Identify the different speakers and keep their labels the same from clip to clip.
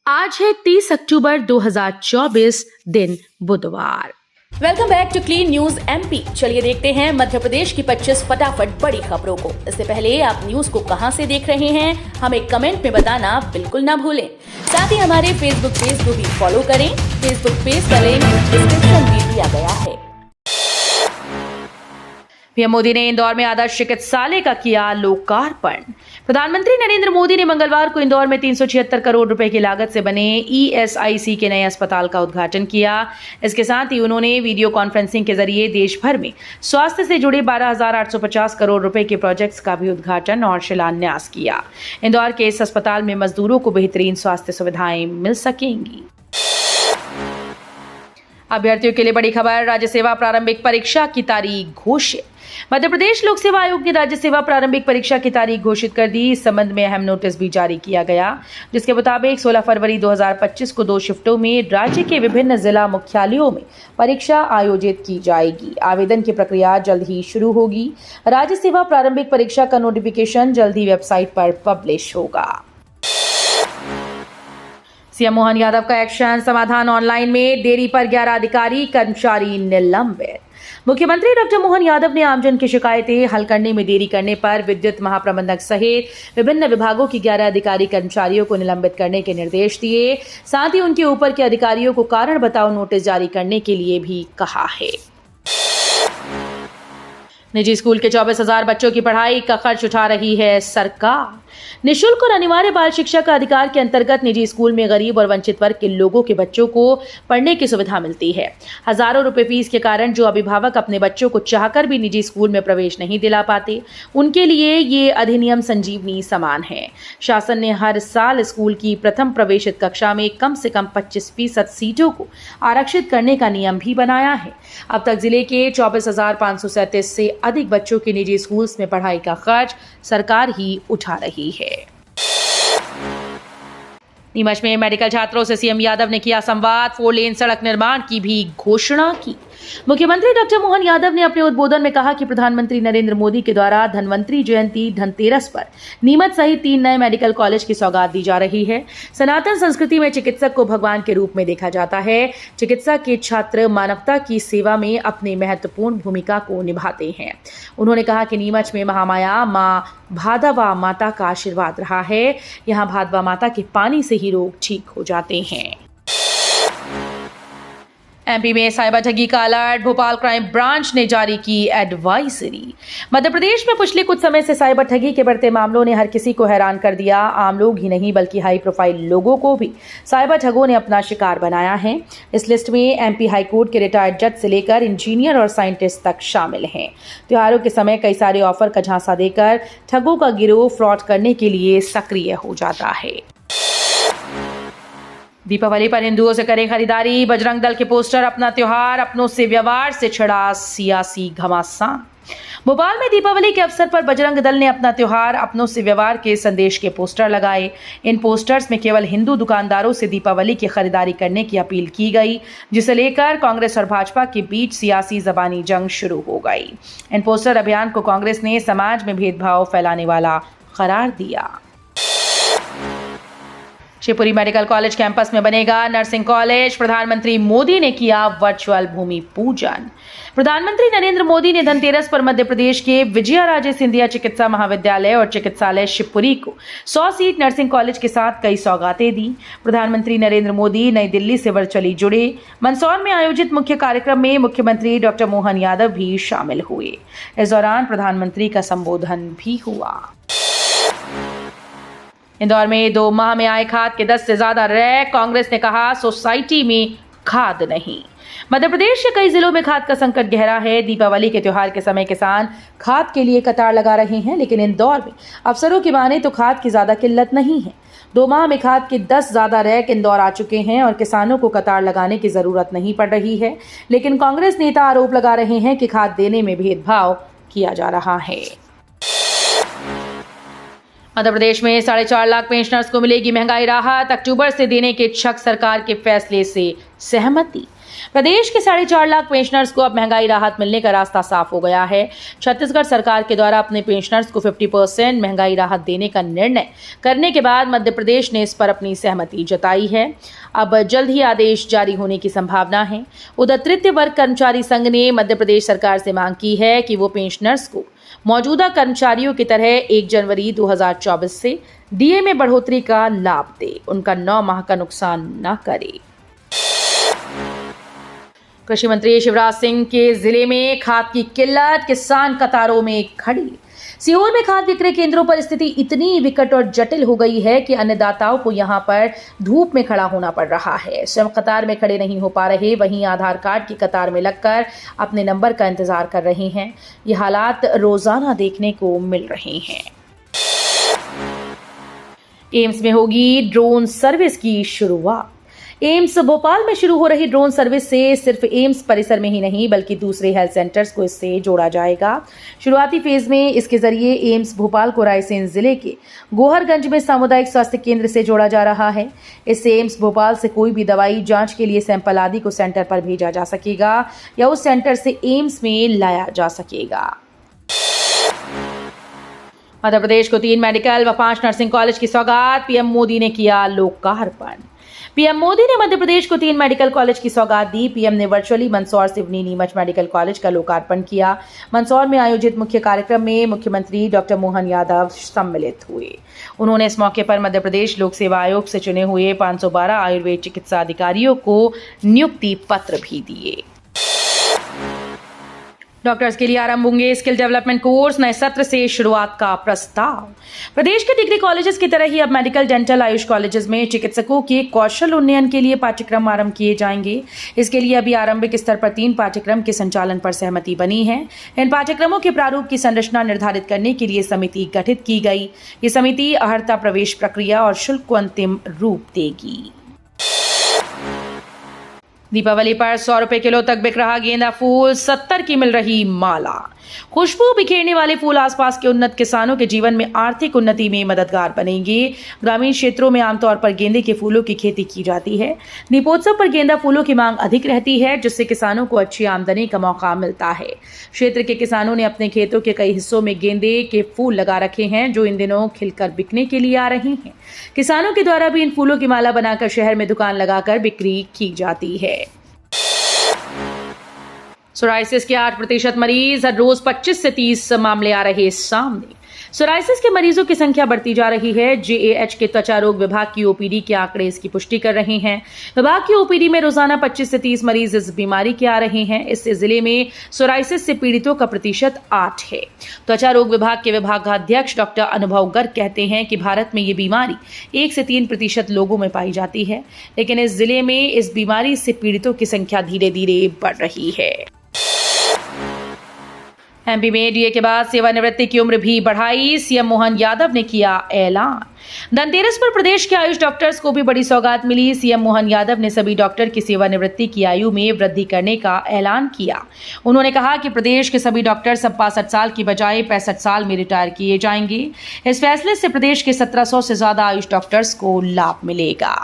Speaker 1: आज है 30 अक्टूबर 2024 दिन बुधवार।
Speaker 2: Welcome back to clean news MP. चलिए देखते हैं मध्य प्रदेश की 25 फटाफट बड़ी खबरों को। इससे पहले आप न्यूज को कहां से देख रहे हैं हमें कमेंट में बताना बिल्कुल ना भूलें। साथ ही हमारे फेसबुक पेज को भी फॉलो करें। फेसबुक पेज का लिंक डिस्क्रिप्शन में दिया गया है।
Speaker 1: पीएम मोदी ने इंदौर में आदर्श चिकित्सालय का किया लोकार्पण। प्रधानमंत्री नरेंद्र मोदी ने मंगलवार को इंदौर में 376 करोड़ रुपए की लागत से बने ईएसआईसी के नए अस्पताल का उद्घाटन किया। इसके साथ ही उन्होंने वीडियो कॉन्फ्रेंसिंग के जरिए देश भर में स्वास्थ्य से जुड़े 12,850 करोड़ रुपए के प्रोजेक्ट्स का भी उद्घाटन और शिलान्यास किया। इंदौर के इस अस्पताल में मजदूरों को बेहतरीन स्वास्थ्य सुविधाएं मिल सकेंगी। अभ्यर्थियों के लिए बड़ी खबर, राज्य सेवा प्रारंभिक परीक्षा की तारीख घोषित। मध्य प्रदेश लोक सेवा आयोग ने राज्य सेवा प्रारंभिक परीक्षा की तारीख घोषित कर दी। इस संबंध में अहम नोटिस भी जारी किया गया, जिसके मुताबिक 16 फरवरी 2025 को 2 शिफ्टों में राज्य के विभिन्न जिला मुख्यालयों में परीक्षा आयोजित की जाएगी। आवेदन की प्रक्रिया जल्द ही शुरू होगी। राज्य सेवा प्रारंभिक परीक्षा का नोटिफिकेशन जल्द ही वेबसाइट पर पब्लिश होगा। सीएम मोहन यादव का एक्शन, समाधान ऑनलाइन में देरी पर 11 अधिकारी कर्मचारी निलंबित। मुख्यमंत्री डॉक्टर मोहन यादव ने आमजन की शिकायतें हल करने में देरी करने पर विद्युत महाप्रबंधक सहित विभिन्न विभागों की 11 अधिकारी कर्मचारियों को निलंबित करने के निर्देश दिए। साथ ही उनके ऊपर के अधिकारियों को कारण बताओ नोटिस जारी करने के लिए भी कहा है। निजी स्कूल के 24,000 बच्चों की पढ़ाई का खर्च उठा रही है सरकार। निःशुल्क और अनिवार्य बाल शिक्षा का अधिकार के अंतर्गत निजी स्कूल में गरीब और वंचित वर्ग के लोगों के बच्चों को पढ़ने की सुविधा मिलती है। हजारों रुपए फीस के कारण जो अभिभावक अपने बच्चों को चाहकर भी निजी स्कूल में प्रवेश नहीं दिला पाते, उनके लिए ये अधिनियम संजीवनी समान है। शासन ने हर साल स्कूल की प्रथम प्रवेशित कक्षा में कम से कम 25% सीटों को आरक्षित करने का नियम भी बनाया है। अब तक जिले के 24,537 से अधिक बच्चों के निजी स्कूल्स में पढ़ाई का खर्च सरकार ही उठा रही है। नीमच में मेडिकल छात्रों से सीएम यादव ने किया संवाद, 4 लेन सड़क निर्माण की भी घोषणा की। मुख्यमंत्री डॉक्टर मोहन यादव ने अपने उद्बोधन में कहा कि प्रधानमंत्री नरेंद्र मोदी के द्वारा धनवंतरी जयंती धनतेरस पर नीमच सहित 3 नए मेडिकल कॉलेज की सौगात दी जा रही है। सनातन संस्कृति में चिकित्सक को भगवान के रूप में देखा जाता है। चिकित्सा के छात्र मानवता की सेवा में अपनी महत्वपूर्ण भूमिका को निभाते हैं। उन्होंने कहा कि नीमच में महामाया मां भादवा माता का आशीर्वाद रहा है। यहाँ भादवा माता के पानी से ही रोग ठीक हो जाते हैं। एमपी में साइबर ठगी का अलर्ट, भोपाल क्राइम ब्रांच ने जारी की एडवाइजरी। मध्य प्रदेश में पिछले कुछ समय से साइबर ठगी के बढ़ते मामलों ने हर किसी को हैरान कर दिया। आम लोग ही नहीं बल्कि हाई प्रोफाइल लोगों को भी साइबर ठगों ने अपना शिकार बनाया है। इस लिस्ट में एमपी हाईकोर्ट के रिटायर्ड जज से लेकर इंजीनियर और साइंटिस्ट तक शामिल हैं। त्योहारों के समय कई सारे ऑफर का झांसा देकर ठगों का गिरोह फ्रॉड करने के लिए सक्रिय हो जाता है। दीपावली पर हिंदुओं से करें खरीदारी, बजरंग दल के पोस्टर अपना त्योहार अपनों से व्यवहार से छिड़ा सियासी घमासान। भोपाल में दीपावली के अवसर पर बजरंग दल ने अपना त्योहार अपनों से व्यवहार के संदेश के पोस्टर लगाए। इन पोस्टर्स में केवल हिंदू दुकानदारों से दीपावली की खरीदारी करने की अपील की गई, जिसे लेकर कांग्रेस और भाजपा के बीच सियासी जबानी जंग शुरू हो गई। इन पोस्टर अभियान को कांग्रेस ने समाज में भेदभाव फैलाने वाला करार दिया। शिवपुरी मेडिकल कॉलेज कैंपस में बनेगा नर्सिंग कॉलेज, प्रधानमंत्री मोदी ने किया वर्चुअल भूमि पूजन। प्रधानमंत्री नरेंद्र मोदी ने धनतेरस पर मध्य प्रदेश के विजयाराजे सिंधिया चिकित्सा महाविद्यालय और चिकित्सालय शिवपुरी को 100 सीट नर्सिंग कॉलेज के साथ कई सौगातें दी। प्रधानमंत्री नरेंद्र मोदी नई दिल्ली से वर्चुअली जुड़े। मंदसौर में आयोजित मुख्य कार्यक्रम में मुख्यमंत्री डॉक्टर मोहन यादव भी शामिल हुए। इस दौरान प्रधानमंत्री का संबोधन भी हुआ। इंदौर में 2 माह में आए खाद के 10 से ज्यादा रैक, कांग्रेस ने कहा सोसाइटी में खाद नहीं। मध्य प्रदेश के कई जिलों में खाद का संकट गहरा है। दीपावली के त्योहार के समय किसान खाद के लिए कतार लगा रहे हैं, लेकिन इंदौर में अफसरों की माने तो खाद की ज्यादा किल्लत नहीं है। 2 माह में खाद के 10 ज्यादा रैक इंदौर आ चुके हैं और किसानों को कतार लगाने की जरूरत नहीं पड़ रही है। लेकिन कांग्रेस नेता आरोप लगा रहे हैं कि खाद देने में भेदभाव किया जा रहा है। मध्य प्रदेश में 4.5 लाख पेंशनर्स को मिलेगी महंगाई राहत, अक्टूबर से देने के इच्छुक सरकार के फैसले से सहमति। प्रदेश के 4.5 लाख पेंशनर्स को अब महंगाई राहत मिलने का रास्ता साफ हो गया है। छत्तीसगढ़ सरकार के द्वारा अपने पेंशनर्स को 50% महंगाई राहत देने का निर्णय करने के बाद मध्य प्रदेश ने इस पर अपनी सहमति जताई है। अब जल्द ही आदेश जारी होने की संभावना है। उधर तृतीय वर्ग कर्मचारी संघ ने मध्य प्रदेश सरकार से मांग की है कि वो पेंशनर्स को मौजूदा कर्मचारियों की तरह 1 जनवरी 2024 से डीए में बढ़ोतरी का लाभ दे, उनका 9 माह का नुकसान न करे। कृषि मंत्री शिवराज सिंह के जिले में खाद की किल्लत, किसान कतारों में खड़ी। सीहोर में खाद विक्रय केंद्रों पर स्थिति इतनी विकट और जटिल हो गई है कि अन्नदाताओं को यहां पर धूप में खड़ा होना पड़ रहा है। स्वयं कतार में खड़े नहीं हो पा रहे, वहीं आधार कार्ड की कतार में लगकर अपने नंबर का इंतजार कर रहे हैं। ये हालात रोजाना देखने को मिल रहे हैं। एम्स में होगी ड्रोन सर्विस की शुरुआत। एम्स भोपाल में शुरू हो रही ड्रोन सर्विस से सिर्फ एम्स परिसर में ही नहीं बल्कि दूसरे हेल्थ सेंटर्स को इससे जोड़ा जाएगा। शुरुआती फेज में इसके जरिए एम्स भोपाल को रायसेन जिले के गोहरगंज में सामुदायिक स्वास्थ्य केंद्र से जोड़ा जा रहा है। इससे एम्स भोपाल से कोई भी दवाई जांच के लिए सैंपल आदि को सेंटर पर भेजा जा सकेगा या उस सेंटर से एम्स में लाया जा सकेगा। मध्य प्रदेश को 3 मेडिकल व 5 नर्सिंग कॉलेज की सौगात, पीएम मोदी ने किया लोकार्पण। पीएम मोदी ने मध्य प्रदेश को 3 मेडिकल कॉलेज की सौगात दी। पीएम ने virtually Mandsaur Seoni Neemuch medical college का लोकार्पण किया। मंदसौर में आयोजित मुख्य कार्यक्रम में मुख्यमंत्री डॉक्टर मोहन यादव सम्मिलित हुए। उन्होंने इस मौके पर मध्य प्रदेश लोक सेवा आयोग से चुने हुए 512 आयुर्वेद चिकित्सा अधिकारियों को नियुक्ति पत्र भी दिए। डॉक्टर्स के लिए आरंभ होंगे स्किल डेवलपमेंट कोर्स, नए सत्र से शुरुआत का प्रस्ताव। प्रदेश के डिग्री कॉलेजेस की तरह ही अब मेडिकल, डेंटल, आयुष कॉलेजेस में चिकित्सकों के कौशल उन्नयन के लिए पाठ्यक्रम आरंभ किए जाएंगे। इसके लिए अभी आरंभिक स्तर पर 3 पाठ्यक्रम के संचालन पर सहमति बनी है। इन पाठ्यक्रमों के प्रारूप की संरचना निर्धारित करने के लिए समिति गठित की गई। ये समिति अर्हता, प्रवेश प्रक्रिया और शुल्क को अंतिम रूप देगी। दीपावली पर 100 रुपए किलो तक बिक रहा गेंदा फूल, 70 की मिल रही माला। खुशबू बिखेरने वाले फूल आसपास के उन्नत किसानों के जीवन में आर्थिक उन्नति में मददगार बनेंगे। ग्रामीण क्षेत्रों में आमतौर पर गेंदे के फूलों की खेती की जाती है। दीपोत्सव पर गेंदा फूलों की मांग अधिक रहती है, जिससे किसानों को अच्छी आमदनी का मौका मिलता है। क्षेत्र के किसानों ने अपने खेतों के कई हिस्सों में गेंदे के फूल लगा रखे हैं, जो इन दिनों खिलकर बिकने के लिए आ रहे हैं। किसानों के द्वारा भी इन फूलों की माला बनाकर शहर में दुकान लगाकर बिक्री की जाती है। सोराइसिस के 8% मरीज, हर रोज 25 से 30 मामले आ रहे सामने। सोराइसिस के मरीजों की संख्या बढ़ती जा रही है। जेएएच के त्वचा रोग विभाग की ओपीडी के आंकड़े इसकी पुष्टि कर रहे हैं। विभाग की ओपीडी में रोजाना 25 से 30 मरीज इस बीमारी के आ रहे हैं। इससे जिले में सोराइसिस से पीड़ितों का प्रतिशत 8 है। त्वचा रोग विभाग के विभागाध्यक्ष डॉक्टर अनुभव गर्ग कहते हैं कि भारत में ये बीमारी 1 से 3% लोगों में पाई जाती है, लेकिन इस जिले में इस बीमारी से पीड़ितों की संख्या धीरे धीरे बढ़ रही है। एमपी में डीए के बाद सेवानिवृत्ति की उम्र भी बढ़ाई, सीएम मोहन यादव ने किया ऐलान। धनतेरस पर प्रदेश के आयुष डॉक्टर्स को भी बड़ी सौगात मिली। सीएम मोहन यादव ने सभी डॉक्टर की सेवानिवृत्ति की आयु में वृद्धि करने का ऐलान किया। उन्होंने कहा कि प्रदेश के सभी डॉक्टर्स अब 65 साल की बजाय 65 साल में रिटायर किए जाएंगे। इस फैसले से प्रदेश के 1700 से ज्यादा आयुष डॉक्टर्स को लाभ मिलेगा।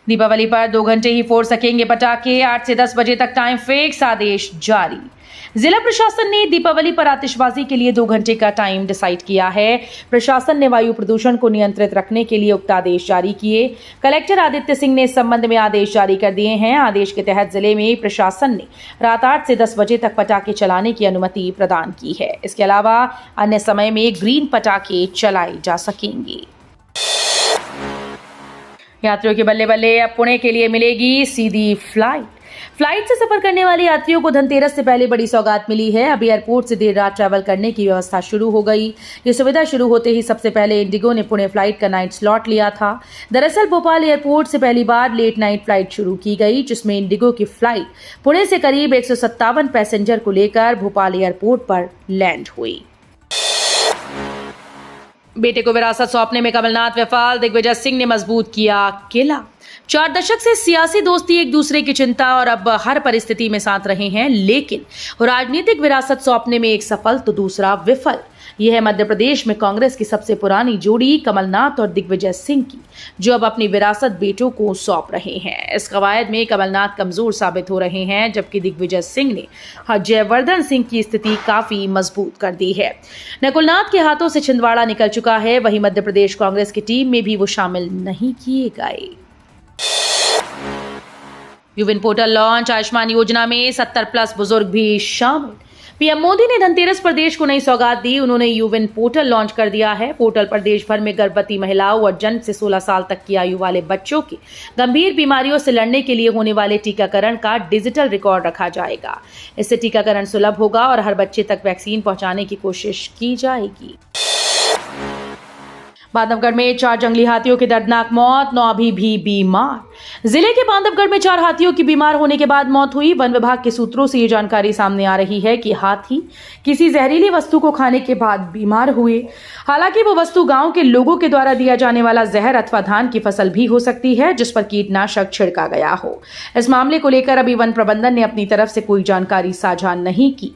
Speaker 1: दीपावली पर 2 घंटे ही फोड़ सकेंगे पटाखे, 8 से 10 बजे तक टाइम फिक्स, आदेश जारी। जिला प्रशासन ने दीपावली पर आतिशबाजी के लिए 2 घंटे का टाइम डिसाइड किया है। प्रशासन ने वायु प्रदूषण को नियंत्रित रखने के लिए उक्त आदेश जारी किए। कलेक्टर आदित्य सिंह ने इस संबंध में आदेश जारी कर दिए हैं। आदेश के तहत जिले में प्रशासन ने रात 8 से 10 बजे तक पटाखे चलाने की अनुमति प्रदान की है। इसके अलावा अन्य समय में ग्रीन पटाखे चलाए जा सकेंगे। यात्रियों के बल्ले बल्ले, अब पुणे के लिए मिलेगी सीधी फ्लाइट से सफर करने वाले यात्रियों को धनतेरस से पहले बड़ी सौगात मिली है। अब एयरपोर्ट से देर रात ट्रैवल करने की व्यवस्था शुरू हो गई। ये सुविधा शुरू होते ही सबसे पहले इंडिगो ने पुणे फ्लाइट का नाइट स्लॉट लिया था। दरअसल भोपाल एयरपोर्ट से पहली बार लेट नाइट फ्लाइट शुरू की गई, जिसमें इंडिगो की फ्लाइट पुणे से करीब 157 पैसेंजर को लेकर भोपाल एयरपोर्ट पर लैंड हुई। बेटे को विरासत सौंपने में कमलनाथ विफल, दिग्विजय सिंह ने मजबूत किया किला। 4 दशक से सियासी दोस्ती, एक दूसरे की चिंता और अब हर परिस्थिति में साथ रहे हैं, लेकिन राजनीतिक विरासत सौंपने में एक सफल तो दूसरा विफल। यह है मध्य प्रदेश में कांग्रेस की सबसे पुरानी जोड़ी कमलनाथ और दिग्विजय सिंह की, जो अब अपनी विरासत बेटों को सौंप रहे हैं। इस कवायद में कमलनाथ कमजोर साबित हो रहे हैं, जबकि दिग्विजय सिंह ने जयवर्धन सिंह की स्थिति काफी मजबूत कर दी है। नकुलनाथ के हाथों से छिंदवाड़ा निकल चुका है, वहीं मध्य प्रदेश कांग्रेस की टीम में भी वो शामिल नहीं किए गए। यूविन पोर्टल लॉन्च, आयुष्मान योजना में 70+ बुजुर्ग भी शामिल। पीएम मोदी ने धनतेरस पर देश को नई सौगात दी। उन्होंने यूविन पोर्टल लॉन्च कर दिया है। पोर्टल पर देश भर में गर्भवती महिलाओं और जन्म से 16 साल तक की आयु वाले बच्चों के गंभीर बीमारियों से लड़ने के लिए होने वाले टीकाकरण का डिजिटल रिकॉर्ड रखा जाएगा। इससे टीकाकरण सुलभ होगा और हर बच्चे तक वैक्सीन पहुंचाने की कोशिश की जाएगी। बांधवगढ़ में 4 जंगली हाथियों की दर्दनाक मौत, 9 अभी भी बीमार। जिले के बांधवगढ़ में 4 हाथियों की बीमार होने के बाद मौत हुई। वन विभाग के सूत्रों से ये जानकारी सामने आ रही है कि हाथी किसी जहरीली वस्तु को खाने के बाद बीमार हुए। हालांकि वो वस्तु गांव के लोगों के द्वारा दिया जाने वाला जहर अथवा धान की फसल भी हो सकती है, जिस पर कीटनाशक छिड़का गया हो। इस मामले को लेकर अभी वन प्रबंधन ने अपनी तरफ से कोई जानकारी साझा नहीं की।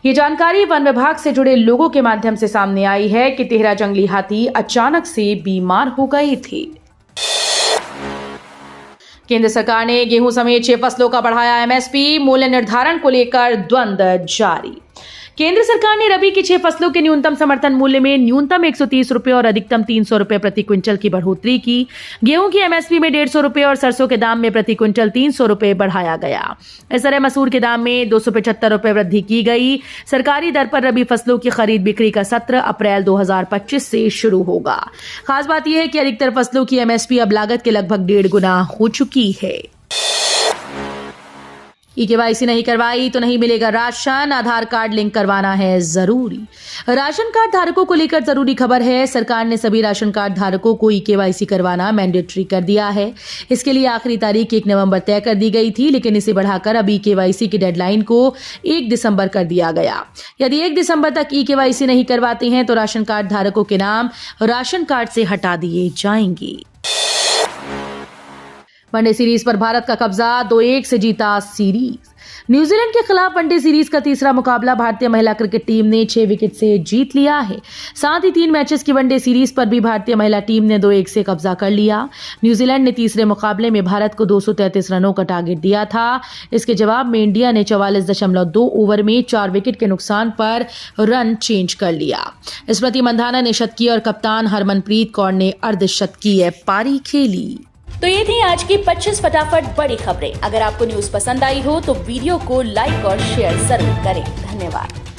Speaker 1: ये जानकारी वन विभाग से जुड़े लोगों के माध्यम से सामने आई है कि 13 जंगली हाथी अचानक से बीमार हो गए थे। केंद्र सरकार ने गेहूं समेत 6 फसलों का बढ़ाया एमएसपी, मूल्य निर्धारण को लेकर द्वंद्व जारी। केंद्र सरकार ने रबी की 6 फसलों के न्यूनतम समर्थन मूल्य में न्यूनतम 130 रुपए और अधिकतम 300 रुपए प्रति क्विंटल की बढ़ोतरी की। गेहूं की एमएसपी में 150 रुपए और सरसों के दाम में प्रति क्विंटल 300 रुपए बढ़ाया गया। इस तरह मसूर के दाम में 275 रुपए वृद्धि की गई। सरकारी दर पर रबी फसलों की खरीद बिक्री का सत्र अप्रैल 2025 से शुरू होगा। खास बात यह है कि अधिकतर फसलों की एमएसपी अब लागत के लगभग 1.5 गुना हो चुकी है। केवाईसी नहीं करवाई तो नहीं मिलेगा राशन, आधार कार्ड लिंक करवाना है जरूरी। राशन कार्ड धारकों को लेकर जरूरी खबर है। सरकार ने सभी राशन कार्ड धारकों को केवाईसी करवाना मैंडेटरी कर दिया है। इसके लिए आखिरी तारीख 1 नवंबर तय कर दी गई थी, लेकिन इसे बढ़ाकर अब केवाईसी की डेडलाइन को 1 दिसंबर कर दिया गया। यदि 1 दिसंबर तक केवाईसी नहीं करवाते हैं तो राशन कार्ड धारकों के नाम राशन कार्ड से हटा दिए जाएंगे। वनडे सीरीज पर भारत का कब्जा, 2-1 से जीता सीरीज। न्यूजीलैंड के खिलाफ वनडे सीरीज का तीसरा मुकाबला भारतीय महिला क्रिकेट टीम ने 6 विकेट से जीत लिया है। साथ ही 3 मैचेस की वनडे सीरीज पर भी भारतीय महिला टीम ने 2-1 से कब्जा कर लिया। न्यूजीलैंड ने तीसरे मुकाबले में भारत को 233 रनों का टारगेट दिया था। इसके जवाब में इंडिया ने 44.2 ओवर में 4 विकेट के नुकसान पर रन चेंज कर लिया। स्मृति मंधाना ने शतकीय और कप्तान हरमनप्रीत कौर ने अर्धशतकीय पारी खेली।
Speaker 2: तो ये थी आज की 25 फटाफट बड़ी खबरें। अगर आपको न्यूज पसंद आई हो तो वीडियो को लाइक और शेयर जरूर करें। धन्यवाद।